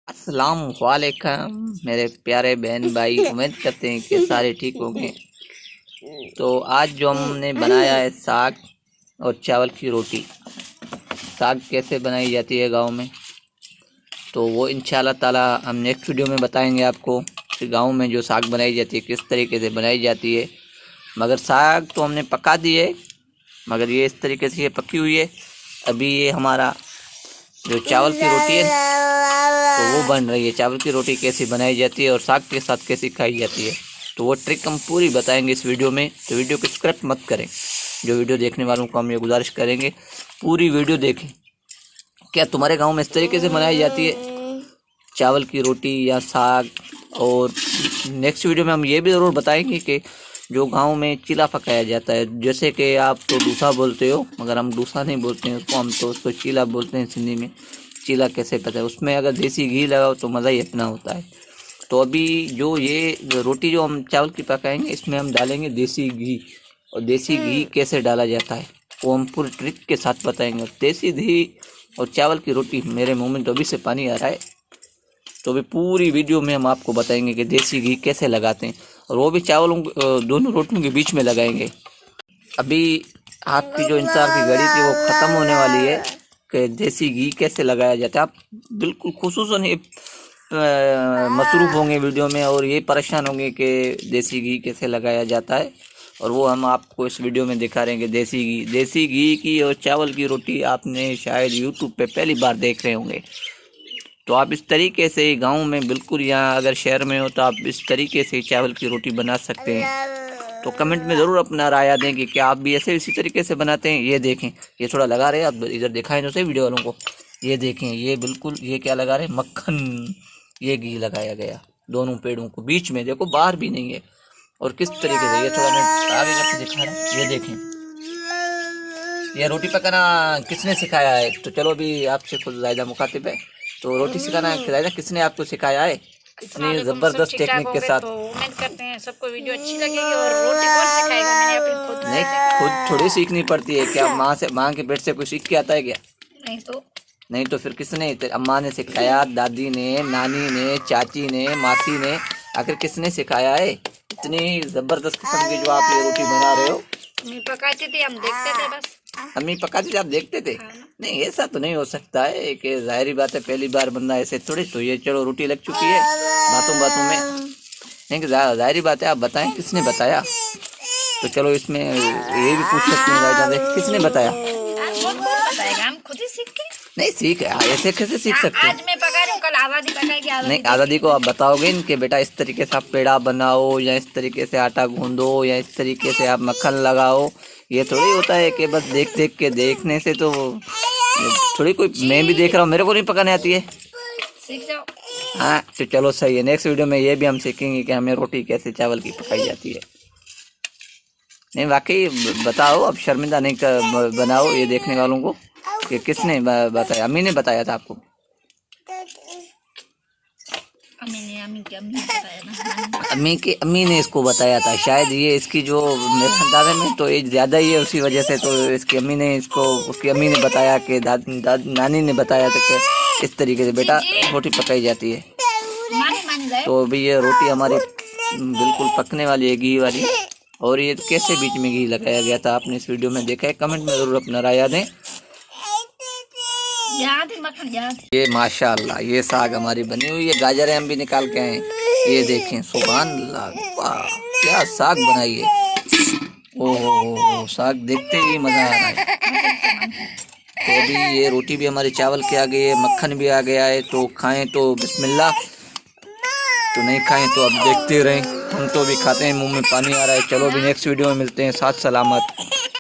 अस्सलाम वालेकुम मेरे प्यारे बहन भाई, उम्मीद करते हैं कि सारे ठीक होंगे। तो आज जो हमने बनाया है साग और चावल की रोटी। साग कैसे बनाई जाती है गांव में, तो वो इंशाल्लाह ताला हम नेक्स्ट वीडियो में बताएंगे आपको कि गांव में जो साग बनाई जाती है किस तरीके से बनाई जाती है। मगर साग तो हमने पका दी है, मगर ये इस तरीके से ये पकी हुई है। अभी ये हमारा जो चावल की रोटी है तो वो बन रही है। चावल की रोटी कैसे बनाई जाती है और साग के साथ कैसी खाई जाती है, तो वो ट्रिक हम पूरी बताएंगे इस वीडियो में। तो वीडियो को स्किप मत करें। जो वीडियो देखने वालों को हम ये गुजारिश करेंगे पूरी वीडियो देखें। क्या तुम्हारे गांव में इस तरीके से बनाई जाती है चावल की रोटी या साग? और नेक्स्ट वीडियो में हम ये भी ज़रूर बताएंगे कि जो गांव में चीला पकाया जाता है, जैसे कि आप तो डूसा बोलते हो, मगर हम डूसा नहीं बोलते हैं उसको, हम तो उसको चीला बोलते हैं सिंधी में। चीला कैसे पता है, उसमें अगर देसी घी लगाओ तो मज़ा ही अपना होता है। तो अभी जो ये रोटी जो हम चावल की पकाएंगे इसमें हम डालेंगे देसी घी। और देसी घी कैसे डाला जाता है वो हम पूरी ट्रिक के साथ बताएंगे। देसी घी और चावल की रोटी, मेरे मुँह में तो अभी से पानी आ रहा है। तो अभी पूरी वीडियो में हम आपको बताएंगे कि देसी घी कैसे लगाते हैं, और वो भी चावलों दोनों रोटियों के बीच में लगाएंगे। अभी आपकी जो इंतजार की घड़ी थी वो ख़त्म होने वाली है कि देसी घी कैसे लगाया जाता है। आप बिल्कुल खुसूसन ये मसरूफ़ होंगे वीडियो में और ये परेशान होंगे कि देसी घी कैसे लगाया जाता है, और वो हम आपको इस वीडियो में दिखा रहे हैं कि देसी घी की और चावल की रोटी आपने शायद यूट्यूब पे पहली बार देख रहे होंगे। तो आप इस तरीके से गांव में बिल्कुल, यहाँ अगर शहर में हो तो आप इस तरीके से चावल की रोटी बना सकते हैं। तो कमेंट में ज़रूर अपना राय दें कि क्या आप भी ऐसे इसी तरीके से बनाते हैं। ये देखें, ये थोड़ा लगा रहे हैं, आप इधर दिखाएं तो सही वीडियो वालों को। ये देखें, ये बिल्कुल ये क्या लगा रहे हैं, मक्खन। ये घी लगाया गया दोनों पेड़ों को बीच में, देखो बाहर भी नहीं है। और किस तरीके से, ये थोड़ा मैं आगे करके दिखा रहा हूँ। ये देखें, ये रोटी पकाना किसने सिखाया है? तो चलो अभी आपसे खुद ज़्यादा मुखातिब है। तो रोटी सिखाना खिलाना किसने आपको सिखाया है इतनी जबरदस्त टेक्निक के साथ? तो उम्मीद करते हैं सबको वीडियो अच्छी लगेगी। और रोटी कौन सिखाएगा? मैंने अपनी खुद नहीं, खुद थोड़ी सीखनी पड़ती है। क्या माँ के पेट से कोई सीख के आता है क्या? नहीं तो फिर किसने? अम्मा ने सिखाया, दादी ने, नानी ने, चाची ने, मासी ने, आखिर किसने सिखाया है इतनी जबरदस्त किस्म की जो आप ये रोटी बना रहे हो? अम्मी पकाती थी, हम देखते थे बस। अम्मी पकाती थी, आप देखते थे? नहीं, ऐसा तो नहीं हो सकता है कि जाहिर बात है पहली बार बंदा ऐसे थोड़ी। तो ये चलो रोटी लग चुकी है बातों बातों में, नहीं कि जाहिर बात है आप बताएं किसने बताया। तो चलो इसमें ये भी पूछ सकते हैं किसने बताया? हम खुद ही सीख के। नहीं सीख, ऐसे कैसे सीख सकते हैं? आज मैं पका रही हूँ, कल आज़ादी पकाएगी। नहीं, आज़ादी को आप बताओगे इनके बेटा इस तरीके से आप पेड़ा बनाओ, या इस तरीके से आटा गूंदो, या इस तरीके से आप मक्खन लगाओ। ये थोड़ी होता है कि बस देख देख के देखने से तो थोड़ी कोई, मैं भी देख रहा हूँ, मेरे को नहीं पकाने आती है। सीख जाओ। हाँ तो चलो सही है, नेक्स्ट वीडियो में ये भी हम सीखेंगे कि हमें रोटी कैसे चावल की पकाई जाती है। नहीं वाकई बताओ, अब शर्मिंदा नहीं कर बनाओ ये देखने वालों को कि किसने बताया। अम्मी ने बताया था आपको? अम्मी ने इसको बताया था शायद। ये इसकी जो मेरे अंदाजे में तो एज ज़्यादा ही है, उसी वजह से तो इसकी अम्मी ने इसको, उसकी अम्मी ने बताया कि नानी ने बताया था कि इस तरीके से बेटा रोटी पकाई जाती है। तो अभी ये रोटी हमारी बिल्कुल पकने वाली है, घी वाली। और ये कैसे बीच में घी लगाया गया था आपने इस वीडियो में देखा है? कमेंट में ज़रूर अपना राय दें। ये माशाल्लाह ये साग हमारी बनी हुई है, गाजर हम भी निकाल के आए। ये देखें, सुभान अल्लाह, वाह क्या साग बनाई है। ओहो, साग देखते ही मज़ा आ रहा है। तो अभी ये रोटी भी हमारी चावल के आ गई है, मक्खन भी आ गया है। तो खाएं तो बिस्मिल्लाह, तो नहीं खाएं तो अब देखते रहें। हम तो भी खाते हैं, मुंह में पानी आ रहा है। चलो भी नेक्स्ट वीडियो में मिलते हैं, साथ सलामत।